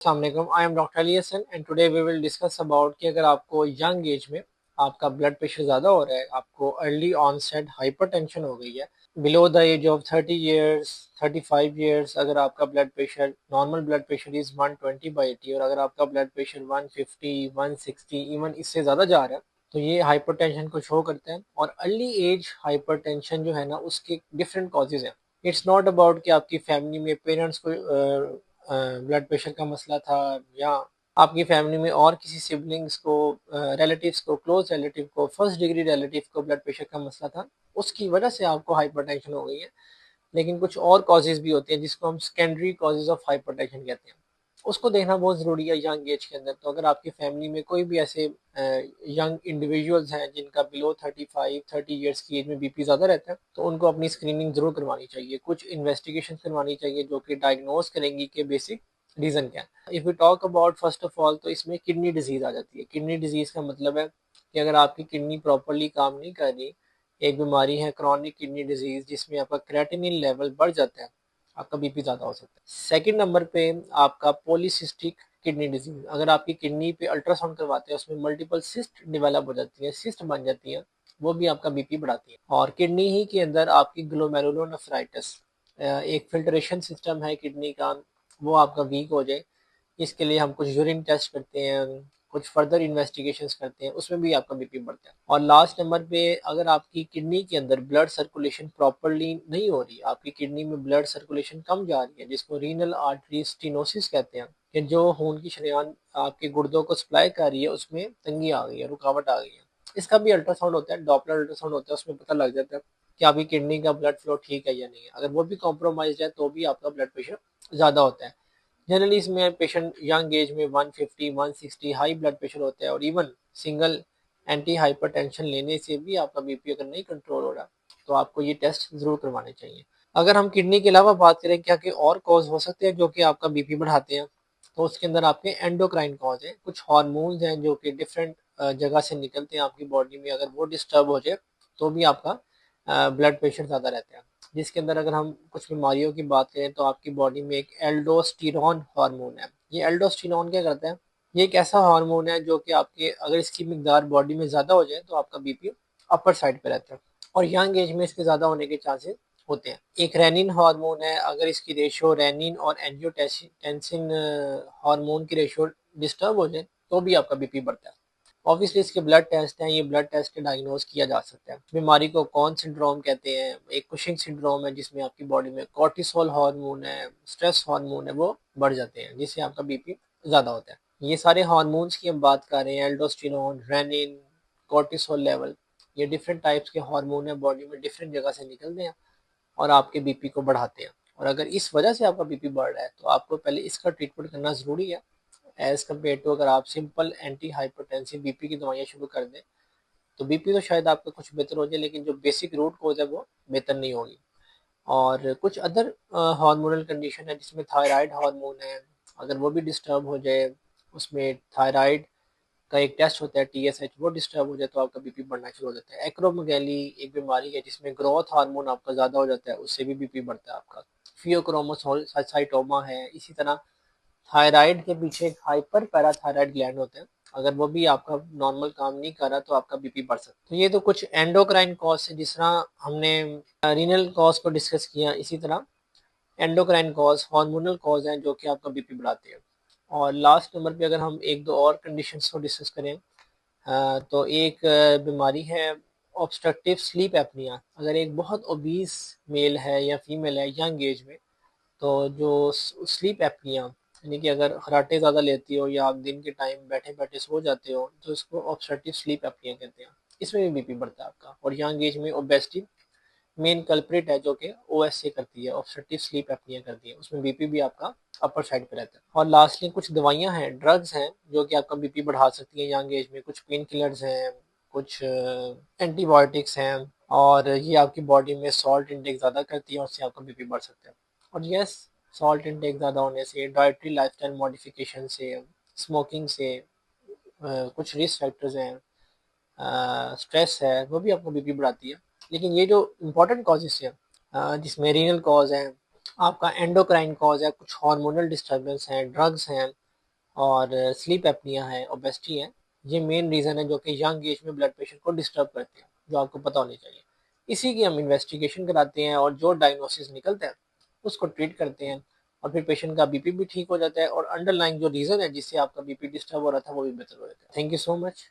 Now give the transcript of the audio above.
अस्सलामुअलैकुम, I am doctor Ali Hasan and today we will discuss about कि अगर आपको यंग एज में आपका ब्लड प्रेशर ज़्यादा हो रहा है, आपको अर्ली ऑनसेट हाइपरटेंशन हो गई है, below the age of 30 years 35 years, अगर आपका blood pressure normal blood pressure is 120/80 और अगर आपका ब्लड प्रेशर 150 160 इवन इससे ज़्यादा जा रहा है तो ये हाइपरटेंशन को शो करता है। और अर्ली एज हाइपरटेंशन जो है ना, उसके डिफरेंट कॉजेज़ हैं। इट्स नॉट अबाउट कि आपकी फैमिली में पेरेंट्स को ब्लड प्रेशर का मसला था, या आपकी फैमिली में और किसी सिबलिंग्स को, रिलेटिव्स को, क्लोज रिलेटिव को, फर्स्ट डिग्री रिलेटिव को ब्लड प्रेशर का मसला था, उसकी वजह से आपको हाइपरटेंशन हो गई है। लेकिन कुछ और कॉजेज भी होते हैं जिसको हम सेकेंडरी कॉजेज ऑफ हाइपरटेंशन कहते हैं, उसको देखना बहुत ज़रूरी है यंग एज के अंदर। तो अगर आपकी फैमिली में कोई भी ऐसे यंग इंडिविजुअल्स हैं जिनका बिलो 35-30 ईयर्स की एज में बीपी ज़्यादा रहता है, तो उनको अपनी स्क्रीनिंग ज़रूर करवानी चाहिए। कुछ इन्वेस्टिगेशन करवानी चाहिए जो कि डायग्नोज करेंगी कि बेसिक रीज़न क्या है। If we talk about first of all, तो इसमें किडनी डिजीज़ आ जाती है। किडनी डिजीज़ का मतलब है कि अगर आपकी किडनी प्रॉपरली काम नहीं कर रही, एक बीमारी है क्रॉनिक किडनी डिजीज़ जिसमें आपका क्रेटिनिन लेवल बढ़ जाता है, आपका बीपी ज़्यादा हो सकता है। सेकंड नंबर पे आपका पॉलीसिस्टिक किडनी डिजीज, अगर आपकी किडनी पे अल्ट्रासाउंड करवाते हैं उसमें मल्टीपल सिस्ट डेवलप हो जाती है, सिस्ट बन जाती है, वो भी आपका बीपी बढ़ाती है। और किडनी ही के अंदर आपकी ग्लोमेरुलोनेफ्राइटिस, एक फिल्ट्रेशन सिस्टम है किडनी का, वो आपका वीक हो जाए, इसके लिए हम कुछ यूरिन टेस्ट करते हैं, कुछ फर्दर इन्वेस्टिगेशंस करते हैं, उसमें भी आपका बीपी बढ़ता है। और लास्ट नंबर पे, अगर आपकी किडनी के अंदर ब्लड सर्कुलेशन प्रॉपरली नहीं हो रही, आपकी किडनी में ब्लड सर्कुलेशन कम जा रही है, जिसको रीनल आर्टरी स्टेनोसिस कहते हैं, कि जो खून की शरेआन आपके गुर्दों को सप्लाई कर रही है उसमें तंगी आ गई है, रुकावट आ गई है, इसका भी अल्ट्रासाउंड होता है, डॉपलर अल्ट्रासाउंड होता है, उसमें पता लग जाता है कि आपकी किडनी का ब्लड फ्लो ठीक है या नहीं है। अगर वो भी कॉम्प्रोमाइज है तो भी आपका ब्लड प्रेशर ज़्यादा होता है। जनरली इसमें पेशेंट यंग एज में 150 160 हाई ब्लड प्रेशर होता है, और इवन सिंगल एंटी हाइपरटेंशन लेने से भी आपका बीपी अगर नहीं कंट्रोल हो रहा तो आपको ये टेस्ट जरूर करवाने चाहिए। अगर हम किडनी के अलावा बात करें क्या कि और कॉज हो सकते हैं जो कि आपका बीपी बढ़ाते हैं, तो उसके अंदर आपके एंडोक्राइन कॉज है, कुछ हार्मोन्स हैं जो कि डिफरेंट जगह से निकलते हैं आपकी बॉडी में, अगर वो डिस्टर्ब हो जाए तो भी आपका ब्लड प्रेशर ज़्यादा रहता है। जिसके अंदर अगर हम कुछ बीमारियों की बात करें तो आपकी बॉडी में एक एल्डोस्टेरॉन हार्मोन है। ये एल्डोस्टेरॉन क्या करता है, ये एक ऐसा हार्मोन है जो कि आपके अगर इसकी मिकदार बॉडी में ज़्यादा हो जाए तो आपका बीपी अपर साइड पे रहता है, और यंग एज में इसके ज़्यादा होने के चांसेस होते हैं। एक रेनिन हार्मोन है, अगर इसकी रेशियो रेनिन और एंजियोटेंसिन हार्मोन की रेशियो डिस्टर्ब हो जाए तो भी आपका बीपी बढ़ता है। ऑब्वियसली इसके ब्लड टेस्ट हैं, ये ब्लड टेस्ट से डायग्नोज किया जा सकता है। बीमारी को कौन सिंड्रोम कहते हैं, एक कुशिंग सिंड्रोम है जिसमें आपकी बॉडी में कॉर्टिसोल हार्मोन है, स्ट्रेस हार्मोन है, वो बढ़ जाते हैं जिससे आपका बीपी ज़्यादा होता है। ये सारे हार्मोन्स की हम बात कर रहे हैं, एल्डोस्टेरोन, रेनिन, कॉर्टिसोल लेवल, ये डिफरेंट टाइप्स के हार्मोन है, बॉडी में डिफरेंट जगह से निकलते हैं और आपके बीपी को बढ़ाते हैं। और अगर इस वजह से आपका बीपी बढ़ रहा है तो आपको पहले इसका ट्रीटमेंट करना ज़रूरी है, एज़ कम्पेयर टू अगर आप सिंपल एंटी हाइपरटेंसिव बीपी की दवाइयाँ शुरू कर दें तो बीपी तो शायद आपका कुछ बेहतर हो जाए, लेकिन जो बेसिक रूट कोज है वो बेहतर नहीं होगी। और कुछ अदर हार्मोनल कंडीशन है जिसमें थायराइड हार्मोन है, अगर वो भी डिस्टर्ब हो जाए, उसमें थायराइड का एक टेस्ट होता है TSH, वो डिस्टर्ब हो जाए तो आपका बीपी बढ़ना शुरू हो जाता है। एक्रोमेगैली एक बीमारी है जिसमें ग्रोथ हार्मोन आपका ज़्यादा हो जाता है, उससे भी बीपी बढ़ता है आपका। फियोक्रोमोसाइटोमा है, इसी तरह थायराइड के पीछे एक हाइपर पैराथायराइड ग्लैंड होता है, अगर वो भी आपका नॉर्मल काम नहीं कर रहा तो आपका बीपी बढ़ सकता है। तो ये तो कुछ एंडोक्राइन कॉज है, जिस तरह हमने रीनल कॉज को डिस्कस किया, इसी तरह एंडोक्राइन कॉज हार्मोनल कॉज हैं जो कि आपका बीपी बढ़ाते हैं। और लास्ट नंबर पे अगर हम एक दो और कंडीशंस को डिस्कस करें, तो एक बीमारी है ऑब्स्ट्रक्टिव स्लीप एपनिया। अगर एक बहुत ओबीस मेल है या फीमेल है यंग एज में, तो जो स्लीप एपनिया, यानी कि अगर खराटे ज़्यादा लेती हो या आप दिन के टाइम बैठे बैठे सो जाते हो, तो इसको ऑब्स्ट्रक्टिव स्लीप एपनिया कहते हैं, इसमें भी बीपी बढ़ता है आपका। और यंग एज में ओबेसिटी मेन कल्प्रिट है जो कि OSA करती है, ऑब्स्ट्रक्टिव स्लीप एपनिया करती है, उसमें बीपी भी आपका अपर साइड पे रहता है। और लास्टली कुछ दवाइयां हैं, ड्रग्स हैं जो कि आपका बीपी बढ़ा सकती हैं यंग एज में, कुछ पेन किलर्स हैं, कुछ एंटीबायोटिक्स हैं, और ये आपकी बॉडी में सॉल्ट इंटेक ज़्यादा करती है और उससे आपका बीपी बढ़ सकता है। और यस, सॉल्ट इंटेक ज़्यादा होने से, डाइटरी लाइफस्टाइल मॉडिफिकेशन से, स्मोकिंग से, कुछ रिस्क फैक्टर्स हैं, स्ट्रेस है, वो भी आपको बीपी बढ़ाती है। लेकिन ये जो इम्पोर्टेंट कॉजेस हैं, जिसमें रीनल कॉज है, आपका एंडोक्राइन कॉज है, कुछ हार्मोनल डिस्टर्बेंस हैं, ड्रग्स हैं, और स्लीप एपनिया है, ओबेसिटी है। ये मेन रीज़न है जो कि यंग एज में ब्लड प्रेशर को डिस्टर्ब करते हैं, जो आपको पता होनी चाहिए। इसी की हम इन्वेस्टिगेशन कराते हैं और जो डायग्नोसिस निकलता है उसको ट्रीट करते हैं, और फिर पेशेंट का बीपी भी ठीक हो जाता है और अंडरलाइंग जो रीज़न है जिससे आपका बीपी डिस्टर्ब हो रहा था वो भी बेहतर हो जाता है। Thank you so much.